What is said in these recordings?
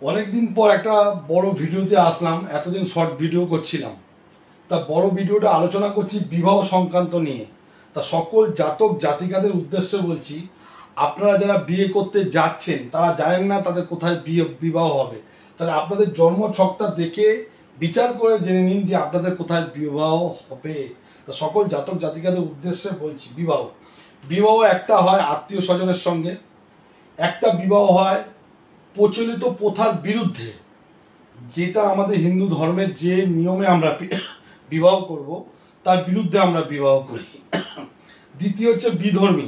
অনেকদিন পর একটা বড় ভিডিওতে আসলাম। এতদিন শর্ট ভিডিও করছিলাম, তা বড় ভিডিওটা আলোচনা করছি বিবাহ সংক্রান্ত নিয়ে। তা সকল জাতক জাতিকাদের উদ্দেশ্যে বলছি, আপনারা যারা বিয়ে করতে যাচ্ছেন তারা জানেন না তাদের কোথায় বিবাহ হবে, তাহলে আপনাদের জন্ম ছকটা দেখে বিচার করে জেনে নিন যে আপনাদের কোথায় বিবাহ হবে। তা সকল জাতক জাতিকাদের উদ্দেশ্যে বলছি, বিবাহ বিবাহ একটা হয় আত্মীয় স্বজনের সঙ্গে, একটা বিবাহ হয় প্রচলিত প্রথার বিরুদ্ধে, যেটা আমাদের হিন্দু ধর্মের যে নিয়মে আমরা বিবাহ করব তার বিরুদ্ধে আমরা বিবাহ করি। দ্বিতীয় হচ্ছে বিধর্মী,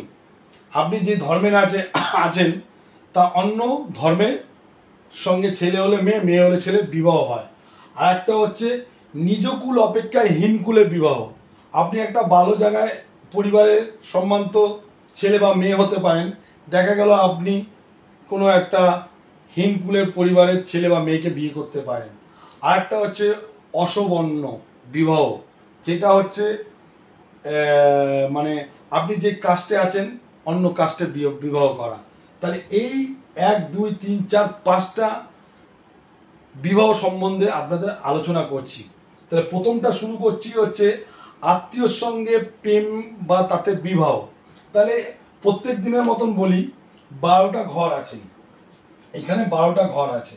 আপনি যে ধর্মের আছেন তা অন্য ধর্মের সঙ্গে ছেলে হলে মেয়ে, মেয়ে হলে ছেলে বিবাহ হয়। আর একটা হচ্ছে নিজ কুল অপেক্ষায় হীন কুলে বিবাহ। আপনি একটা ভালো জায়গায় পরিবারের সম্মানিত ছেলে বা মেয়ে হতে পারেন, দেখা গেল আপনি কোনো একটা হীন কুলের পরিবারের ছেলে বা মেয়েকে বিয়ে করতে পারেন। আর একটা হচ্ছে অসবর্ণ বিবাহ, যেটা হচ্ছে মানে আপনি যে কাস্টে আছেন অন্য কাস্টে বিবাহ করা। তাহলে এই 1 2 3 4 5টা বিবাহ সম্বন্ধে আপনাদের আলোচনা করছি। তাহলে প্রথমটা শুরু করছি হচ্ছে আত্মীয়র সঙ্গে প্রেম বা তাতে বিবাহ। তাহলে প্রত্যেক দিনের মতন বলি, 12টা ঘর আছে, এখানে 12টা ঘর আছে।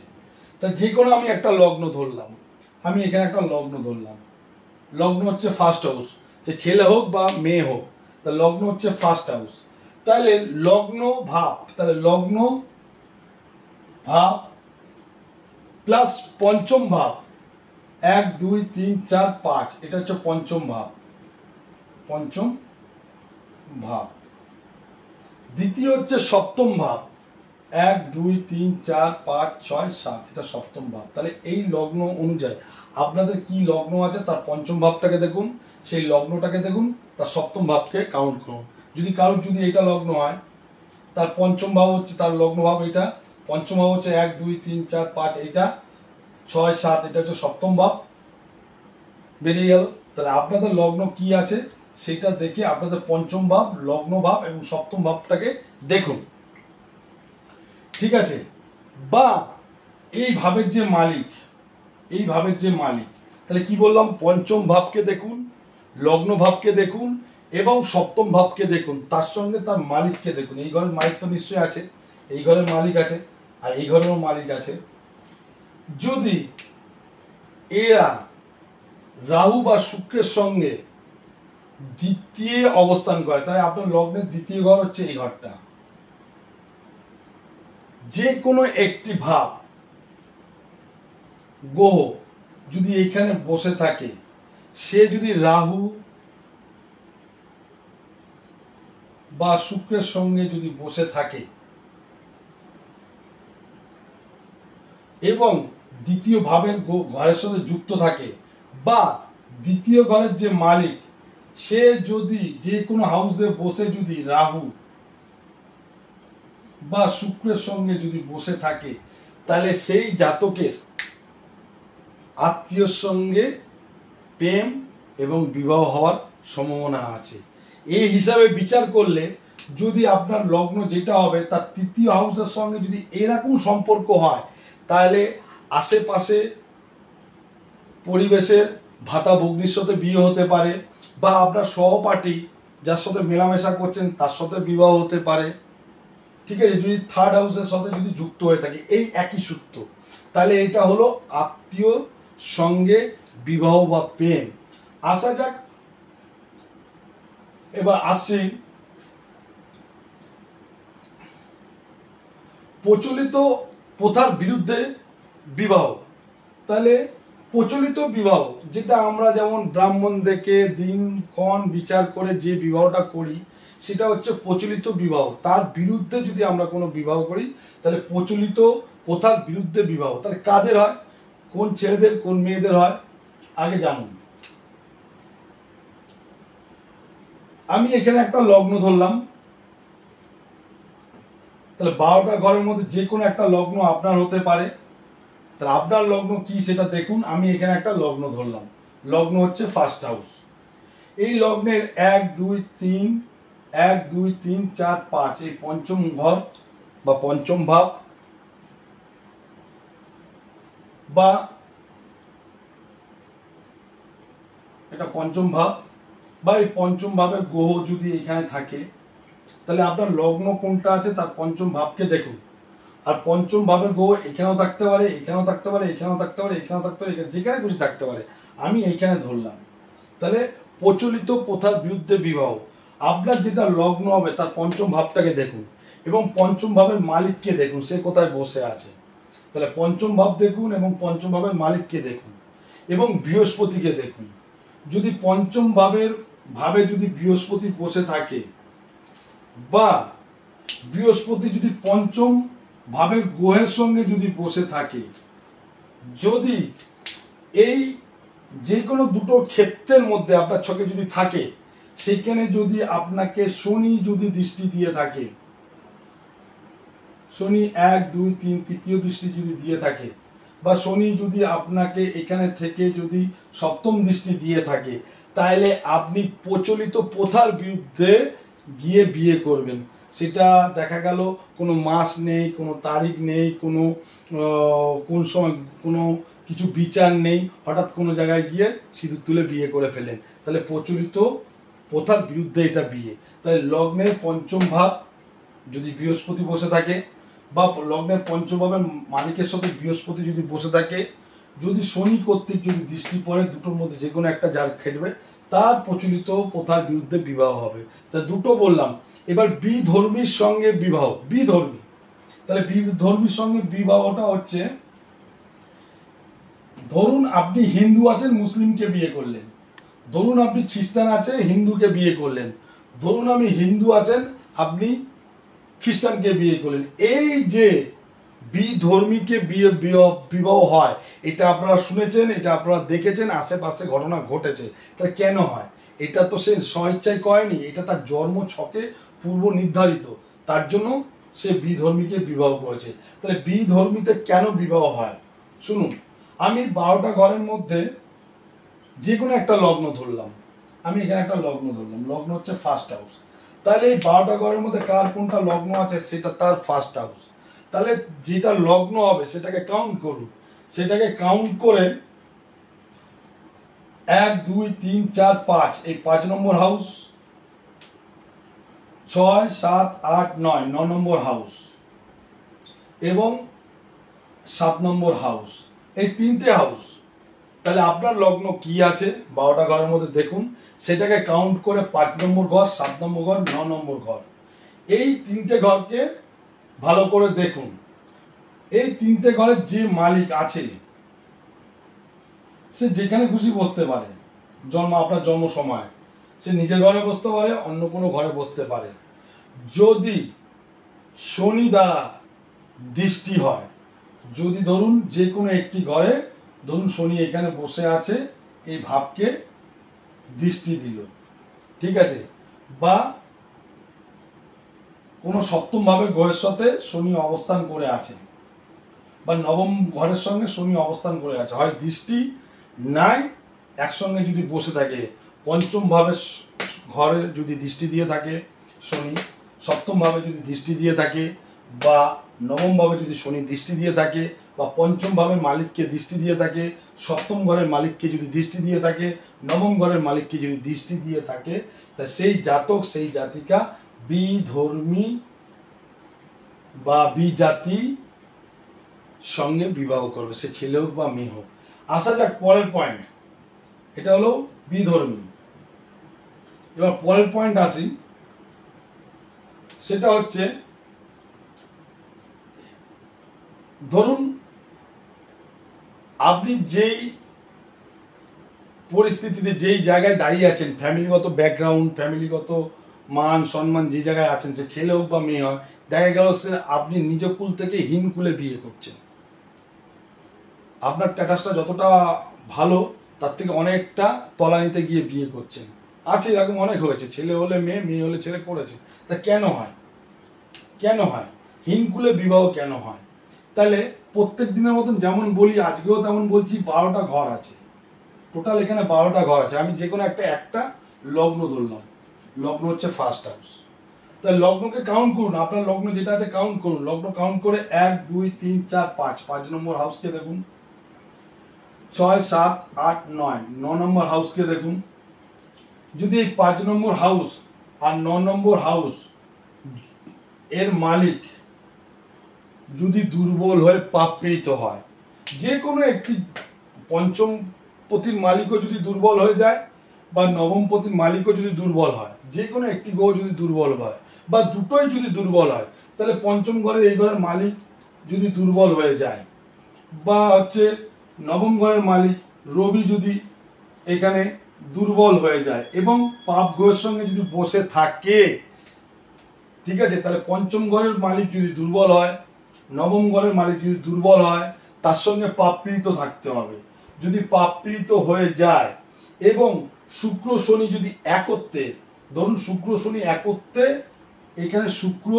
তা যে কোনো আমি একটা লগ্ন ধরলাম, আমি এখানে একটা লগ্ন ধরলাম, লগ্ন হচ্ছে ফার্স্ট হাউস, যে ছেলে হোক বা মেয়ে হোক, তা লগ্ন হচ্ছে ফার্স্ট হাউস। তাহলে লগ্ন ভাব, তাহলে লগ্ন ভাব প্লাস পঞ্চম ভাব, 1 2 3 4 5, এটা হচ্ছে পঞ্চম ভাব, পঞ্চম ভাব। দ্বিতীয় হচ্ছে সপ্তম ভাব, 1 2 3 4 5 6 7, এটা সপ্তম ভাব। তাহলে এই লগ্ন অনুযায়ী আপনাদের কি লগ্ন আছে তার পঞ্চম ভাবটাকে দেখুন, সেই লগ্নটাকে দেখুন, তার সপ্তম ভাবকে কাউন্ট করুন। যদি কারোর যদি এটা লগ্ন হয়, তার পঞ্চম ভাব হচ্ছে তার লগ্ন ভাব এটা, পঞ্চম ভাব হচ্ছে 1 2 3 4 5, এটা 6 7, এটা হচ্ছে সপ্তম ভাব, বেরিয়ে গেল। তাহলে আপনাদের লগ্ন কি আছে সেটা দেখে আপনাদের পঞ্চম ভাব, লগ্ন ভাব এবং সপ্তম ভাবটাকে দেখুন, ঠিক আছে? বা এই ভাবের যে মালিক, এই ভাবের যে মালিক, তাহলে কি বললাম, পঞ্চম ভাবকে দেখুন, লগ্ন ভাবকে দেখুন এবং সপ্তম ভাবকে দেখুন, তার সঙ্গে তার মালিককে দেখুন। এই ঘরের মালিক তো নিশ্চয়ই আছে, এই ঘরের মালিক আছে আর এই ঘরেরও মালিক আছে। যদি এরা রাহু বা শুক্রের সঙ্গে দ্বিতীয় অবস্থান করে, তাহলে আপনার লগ্নের দ্বিতীয় ঘর হচ্ছে এই ঘরটা। যে কোনো একটি ভাব গ্রহ যদি এখানে বসে থাকে, সে যদি রাহু বা শুক্রের সঙ্গে যদি বসে থাকে এবং দ্বিতীয় ভাবের ঘরের সঙ্গে যুক্ত থাকে, বা দ্বিতীয় ঘরের যে মালিক সে যদি যে কোনো হাউসে বসে যদি রাহু বা শুক্রের সঙ্গে যদি বসে থাকে, তাহলে সেই জাতকের আত্মীয়র সঙ্গে প্রেম এবং বিবাহ হওয়ার সম্ভাবনা আছে। এই হিসাবে বিচার করলে যদি আপনার লগ্ন যেটা হবে তার তৃতীয় হাউসের সঙ্গে যদি এরকম সম্পর্ক হয়, তাহলে আশেপাশে পরিবেশের ভাতা ভগ্নির সাথে বিয়ে হতে পারে, বা আপনার সহপাঠী যার সাথে মেলামেশা করছেন তার সাথে বিবাহ হতে পারে, ঠিক আছে? যদি থার্ড হাউসের সাথে যদি যুক্ত হয়ে থাকে এই একই সূত্র, তাহলে এটা হলো আত্মীয় সঙ্গে বিবাহ বা প্রেম। আসা যাক, এবার আসছি প্রচলিত প্রথার বিরুদ্ধে বিবাহ। তাহলে প্রচলিত বিবাহ যেটা আমরা যেমন ব্রাহ্মণ দেখে দিনক্ষণ বিচার করে যে বিবাহটা করি সেটা হচ্ছে প্রচলিত বিবাহ। তার বিরুদ্ধে যদি আমরা কোনো বিবাহ করি তাহলে প্রচলিত প্রথার বিরুদ্ধে বিবাহ। তাহলে কাদের হয়, কোন ছেলেদের কোন মেয়েদের হয় আগে জানুন। আমি এখানে একটা লগ্ন ধরলাম, তাহলে 12টা ঘরের মধ্যে যে কোনো একটা লগ্ন আপনার হতে পারে। তাহলে আপনার লগ্ন কি সেটা দেখুন। আমি এখানে একটা লগ্ন ধরলাম, লগ্ন হচ্ছে ফার্স্ট হাউস। এই লগ্নের 1 2 3 1 2 3 4 5, এই পঞ্চম ঘর বা পঞ্চম ভাব। বা এটা পঞ্চম ভাব, বা এই পঞ্চম ভাবের গ্রহ যদি এখানে থাকে, তাহলে আপনার লগ্ন কোনটা আছে তার পঞ্চম ভাবকে দেখুন। আর পঞ্চম ভাবের গ্রহ এখানেও থাকতে পারে, এখানেও থাকতে পারে, এখানেও থাকতে পারে, এখানেও থাকতে পারে, যেখানে খুশি থাকতে পারে, আমি এইখানে ধরলাম। তাহলে প্রচলিত প্রথার বিরুদ্ধে বিবাহ, আপনার যেটা লগ্ন হবে তার পঞ্চম ভাবটাকে দেখুন এবং পঞ্চম ভাবের মালিককে দেখুন সে কোথায় বসে আছে। তাহলে পঞ্চম ভাব দেখুন এবং পঞ্চম ভাবের মালিককে দেখুন এবং বৃহস্পতিকে দেখুন। যদি পঞ্চম ভাবে যদি বৃহস্পতি বসে থাকে, বা বৃহস্পতি যদি পঞ্চম ভাবের গ্রহের সঙ্গে যদি বসে থাকে, যদি এই যে কোনো দুটো ক্ষেত্রের মধ্যে আপনার ছকে যদি থাকে, সেখানে যদি আপনাকে শনি যদি দৃষ্টি দিয়ে থাকে, শনি 1 2 3 তৃতীয় দৃষ্টি যদি দিয়ে থাকে, বা শনি যদি আপনাকে এখানে থেকে যদি সপ্তম দৃষ্টি দিয়ে থাকে, তাহলে আপনি প্রচলিত প্রথার বিরুদ্ধে গিয়ে বিয়ে করবেন। সেটা দেখা গেল কোনো মাস নেই, কোনো তারিখ নেই, কোনো কোন সময় কোনো কিছু বিচার নেই, হঠাৎ কোনো জায়গায় গিয়ে সিঁদুর তুলে বিয়ে করে ফেলেন, তাহলে প্রচলিত প্রথার বিরুদ্ধে এটা বিয়ে। তাই লগ্নের পঞ্চম ভাব যদি বৃহস্পতি বসে থাকে, বা লগ্নের পঞ্চম ভাবের মালিকের সাথে বৃহস্পতি যদি বসে থাকে, যদি শনি কর্তৃক যদি দৃষ্টি পড়ে, দুটোর মধ্যে যে কোনো একটা যার খেটবে, তার প্রচলিত প্রথার বিরুদ্ধে বিবাহ হবে। তা দুটো বললাম। এবার বিধর্মীর সঙ্গে বিবাহ, বিধর্মী, তাহলে বিধর্মীর সঙ্গে বিবাহটা হচ্ছে, ধরুন আপনি হিন্দু আছেন, মুসলিমকে বিয়ে করলেন, ধরুন আপনি খ্রিস্টান আছে, হিন্দুকে বিয়ে করলেন, ধরুন আমি হিন্দু আছেন, আপনি খ্রিস্টানকে বিয়ে করলেন। এই যে বিধর্মীকে বিবাহ হয়, এটা আপনারা শুনেছেন, এটা আপনারা দেখেছেন, আশেপাশে ঘটনা ঘটেছে। তাহলে কেন হয়? এটা তো সে স্বেচ্ছায় করেনি, এটা তার জন্ম ছকে পূর্ব নির্ধারিত, তার জন্য সে বিধর্মীকে বিবাহ করেছে। তাহলে বিধর্মীতে কেন বিবাহ হয় শুনুন। আমি 12টা ঘরের মধ্যে যে কোনো একটা লগ্ন ধরলাম, আমি এখানে একটা লগ্ন ধরলাম, লগ্ন হচ্ছে ফার্স্ট হাউস। তাহলে এই 12টা ঘরের মধ্যে কার কোনটা লগ্ন আছে সেটা তার ফার্স্ট হাউস। তাহলে যেটা লগ্ন হবে সেটাকে কাউন্ট করুন, সেটাকে কাউন্ট করে 1 2 3 4 5, এই 5 নম্বর হাউস, 6 7 8 9, 9 নম্বর হাউস এবং 7 নম্বর হাউস, এই তিনটে হাউস। তাহলে আপনার লগ্ন কি আছে 12টা ঘরের মধ্যে দেখুন, সেটাকে কাউন্ট করে 5 নম্বর ঘর, 7 নম্বর ঘর, 9 নম্বর ঘর, এই তিনটে ঘরকে ভালো করে দেখুন। এই তিনটে ঘরের যে মালিক আছে সে যেখানে খুশি বসতে পারে, আপনার জন্ম সময় সে নিজের ঘরে বসতে পারে, অন্য কোনো ঘরে বসতে পারে। যদি শনি দ্বারা দৃষ্টি হয়, যদি ধরুন যে কোনো একটি ঘরে, ধরুন শনি এখানে বসে আছে, এই ভাবকে দৃষ্টি দিল, ঠিক আছে, বা কোনো সপ্তম ভাবের গ্রহের সাথে শনি অবস্থান করে আছে, বা নবম ঘরের সঙ্গে শনি অবস্থান করে আছে, হয় দৃষ্টি নাই একসঙ্গে যদি বসে থাকে, পঞ্চম ভাবের ঘরে যদি দৃষ্টি দিয়ে থাকে শনি, সপ্তম ভাবে যদি দৃষ্টি দিয়ে থাকে, বা নবম ভাবে যদি শনি দৃষ্টি দিয়ে থাকে, বা পঞ্চম ভাবের মালিককে দৃষ্টি দিয়ে থাকে, সপ্তম ঘরের মালিককে যদি দৃষ্টি দিয়ে থাকে, নবম ঘরের মালিককে যদি দৃষ্টি দিয়ে থাকে, তা সেই জাতক সেই জাতিকা বিধর্মী বা বিজাতি সঙ্গে বিবাহ করবে, সে ছেলে হোক বা মেয়ে হোক। আসা যাক পরের পয়েন্ট, এটা হলো বিধর্মী। এবার পরের পয়েন্ট আসি, সেটা হচ্ছে ধরুন আপনি যেই পরিস্থিতিতে যেই জায়গায় দাঁড়িয়ে আছেন, ফ্যামিলিগত ব্যাকগ্রাউন্ড, ফ্যামিলিগত মান সম্মান যে জায়গায় আছেন, সে ছেলে হোক বা মেয়ে হয়, দেখা গেল সে আপনি নিজ কুল থেকে হীন কুলে বিয়ে করছেন, আপনার স্ট্যাটাসটা যতটা ভালো তার থেকে অনেকটা তলানিতে গিয়ে বিয়ে করছেন। আছে এরকম অনেক হয়েছে, ছেলে হলে মেয়ে, মেয়ে হলে ছেলে করেছে। তা কেন হয়? কেন হয় হীনকুলে বিবাহ কেন হয়? তাহলে প্রত্যেক দিনের মতন যেমন বলি, আজকেও তেমন বলছি, 12টা ঘর আছে, টোটাল এখানে 12টা ঘর আছে। আমি যে কোনো একটা লগ্ন ধরলাম, লগ্ন হচ্ছে ফার্স্ট হাউস। তাহলে লগ্নকে কাউন্ট করুন, আপনার লগ্ন যেটা আছে কাউন্ট করুন, লগ্ন কাউন্ট করে 1 2 3 4 5, 5 নম্বর হাউসকে দেখুন, 6, 7, 8, 9, 9 নম্বর হাউসকে দেখুন। যদি এই 5 নম্বর হাউস আর 9 নম্বর হাউস এর মালিক যদি দুর্বল হয়ে পাপপীড়িত হয়, যে কোনো একটি পঞ্চম পতির মালিকও যদি দুর্বল হয়ে যায় বা নবম পতির মালিকও যদি দুর্বল হয়, যে কোনো একটি গ্রহ যদি দুর্বল হয় বা দুটোই যদি দুর্বল হয়, তাহলে পঞ্চম ঘরের এই ঘরের মালিক যদি দুর্বল হয়ে যায় বা হচ্ছে নবম ঘরের মালিক রবি যদি এখানে দুর্বল হয়ে যায় এবং পাপ গ্রহের সঙ্গে যদি বসে থাকে, ঠিক আছে, তাহলে পঞ্চম ঘরের মালিক যদি দুর্বল হয়, নবম ঘরের মালিক যদি দুর্বল হয়, তার সঙ্গে পাপপীড়িত থাকতে হবে। যদি পাপপীড়িত হয়ে যায় এবং শুক্র শনি যদি একত্রে, ধরুন শুক্র শনি একত্রে, এখানে শুক্র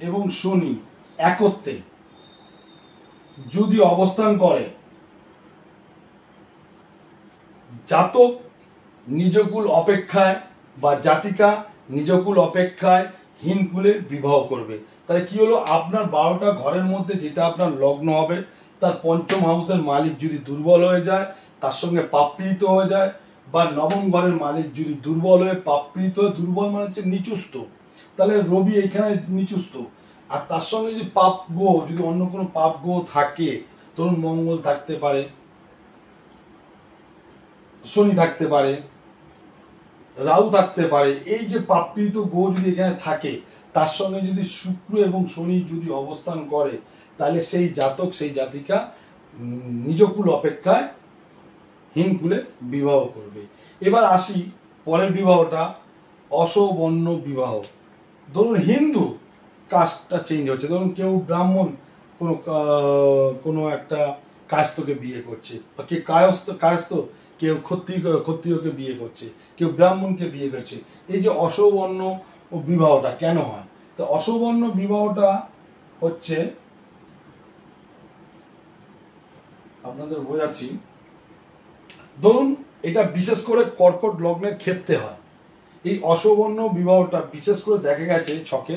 এবং শনি একত্রে যদি অবস্থান করে, জাতক নিজকুল অপেক্ষায় বা জাতিকা নিজকুল অপেক্ষায় হীনকুলে বিবাহ করবে। তাই কি হলো, আপনার 12টা ঘরের মধ্যে যেটা আপনার লগ্ন হবে, তার পঞ্চম হাউসের মালিক যদি দুর্বল হয়ে যায়, তার সঙ্গে পাপপীড়িত হয়ে যায়, বা নবম ঘরের মালিক যদি দুর্বল হয়ে পাপপীড়িত হয়ে, দুর্বল মানে হচ্ছে নিচুস্থ, তাহলে রবি এখানে নিচুস্থ, আর তার সঙ্গে যদি পাপ গ্রহ, যদি অন্য কোনো পাপ গ্রহ থাকে, ধরুন মঙ্গল থাকতে পারে, শনি থাকতে পারে, রাহু থাকতে পারে, এই যে পাপপীড়িত গ্রহ যদি এখানে থাকে, তার সঙ্গে যদি শুক্র এবং শনি যদি অবস্থান করে, তাহলে সেই জাতক সেই জাতিকা নিজকুল অপেক্ষায় হীনকুলে বিবাহ করবে। এবার আসি পরের বিবাহটা, অসবর্ণ বিবাহ। ধরুন হিন্দু, কাস্টটা চেঞ্জ হচ্ছে, ধরুন কেউ ব্রাহ্মণ কোনো একটা কায়স্থকে বিয়ে করছে, বা কেউ কায়স্থ কেউ ক্ষত্রিয়কে বিয়ে করছে, কেউ ব্রাহ্মণকে বিয়ে করছে। এই যে অসবর্ণ বিবাহটা কেন হয়? তো অসবর্ণ বিবাহটা হচ্ছে, আপনাদের বোঝাচ্ছি, ধরুন এটা বিশেষ করে কর্কট লগ্নের ক্ষেত্রে হয়। এই অসবর্ণ বিবাহটা বিশেষ করে দেখা গেছে ছকে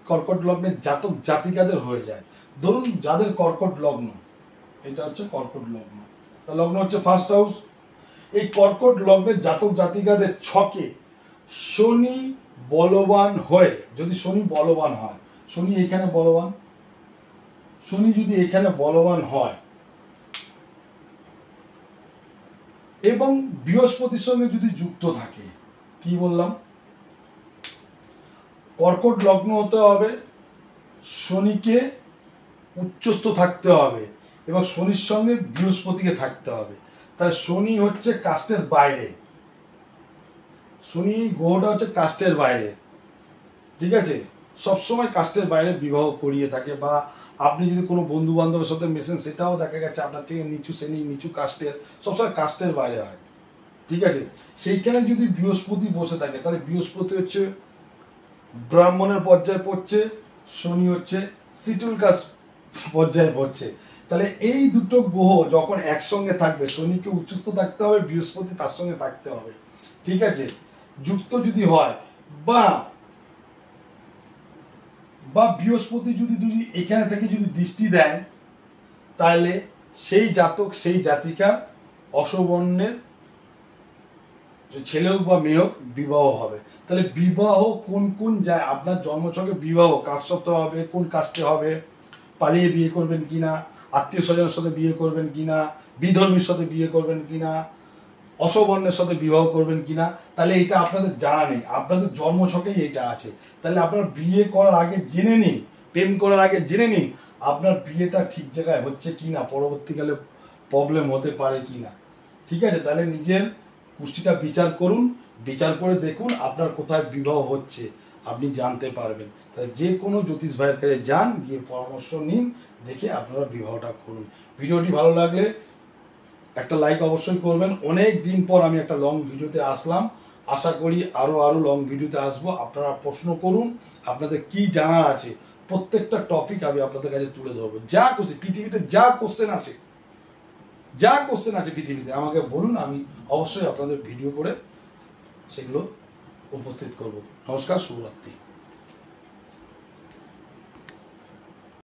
কর্কট লগ্নের জাতক জাতিকাদের হয়ে যায়। ধরুন যাদের কর্কট লগ্ন, এটা হচ্ছে কর্কট লগ্ন, তার লগ্ন হচ্ছে ফার্স্ট হাউস। এই কর্কট লগ্নের জাতক জাতিকাদের ছকে শনি বলবান হয়ে, যদি শনি বলবান হয়, শনি এখানে বলবান, শনি যদি এখানে বলবান হয় এবং বৃহস্পতির সঙ্গে যদি যুক্ত থাকে, কি বললাম, কর্কট লগ্ন হতে হবে, শনিকে উচ্চস্থ থাকতে হবে এবং শনির সঙ্গে বৃহস্পতিকে থাকতে হবে। তাই শনি হচ্ছে কাস্টের বাইরে, শনি গ্রহটা হচ্ছে কাস্টের বাইরে, ঠিক আছে, সবসময় কাস্টের বাইরে বিবাহ করিয়ে থাকে। বা আপনি যদি কোনো বন্ধু বান্ধবের সাথে মেশেন, সেটাও দেখা গেছে আপনার থেকে নিচু শ্রেণী, নিচু কাস্টের, সবসময় কাস্টের বাইরে হয়, ঠিক আছে। সেইখানে যদি বৃহস্পতি বসে থাকে, তাহলে বৃহস্পতি হচ্ছে ব্রাহ্মণের পর্যায়ে পড়ছে, শনি হচ্ছে শিডিউল কাস্ট পর্যায়ে পড়ছে। তাহলে এই দুটো গ্রহ যখন একসঙ্গে থাকবে, শনিকে উচ্চস্থ থাকতে হবে, বৃহস্পতি তার সঙ্গে থাকতে হবে, ঠিক আছে, যুক্ত যদি হয়, বা বৃহস্পতি যদি এখানে থেকে যদি দৃষ্টি দেয়, তাহলে সেই জাতক সেই জাতিকা অসবর্ণের ছেলে হোক বা মেয়ে হোক বিবাহ হবে। তাহলে বিবাহ কোন কোন যায়, আপনার জন্মছকে বিবাহ কার সাথে হবে, কোন কাস্টে হবে, পালিয়ে বিয়ে করবেন কিনা, আত্মীয় স্বজনের সাথে বিয়ে করবেন কিনা, বিধর্মীর সাথে বিয়ে করবেন কিনা, অসবর্ণের সাথে বিবাহ করবেন কিনা, তাহলে এটা আপনাদের জানা নেই, আপনাদের জন্মছকেই এটা আছে। তাহলে আপনার বিয়ে করার আগে জেনে নিন, প্রেম করার আগে জেনে নিন আপনার বিয়েটা ঠিক জায়গায় হচ্ছে কিনা, পরবর্তীকালে প্রবলেম হতে পারে কিনা, ঠিক আছে। তাহলে নিজের কুষ্টিটা বিচার করুন, বিচার করে দেখুন আপনার কোথায় বিবাহ হচ্ছে, আপনি জানতে পারবেন। তাহলে যে কোনো জ্যোতিষ ভাইয়ের কাছে যান, গিয়ে পরামর্শ নিন, দেখে আপনারা বিবাহটা করুন। ভিডিওটি ভালো লাগলে একটা লাইক অবশ্যই করবেন। অনেক দিন পর আমি একটা লং ভিডিওতে আসলাম, আশা করি আরো লং ভিডিওতে আসবো। আপনারা প্রশ্ন করুন, আপনাদের কি জানার আছে, প্রত্যেকটা টপিক আমি আপনাদের কাছে তুলে ধরবো। যা খুশি পৃথিবীতে যা কোশ্চেন আছে পৃথিবীতে আমাকে বলুন, আমি অবশ্যই আপনাদের ভিডিও করে সেগুলো উপস্থিত করব। নমস্কার, শুভরাত্রি।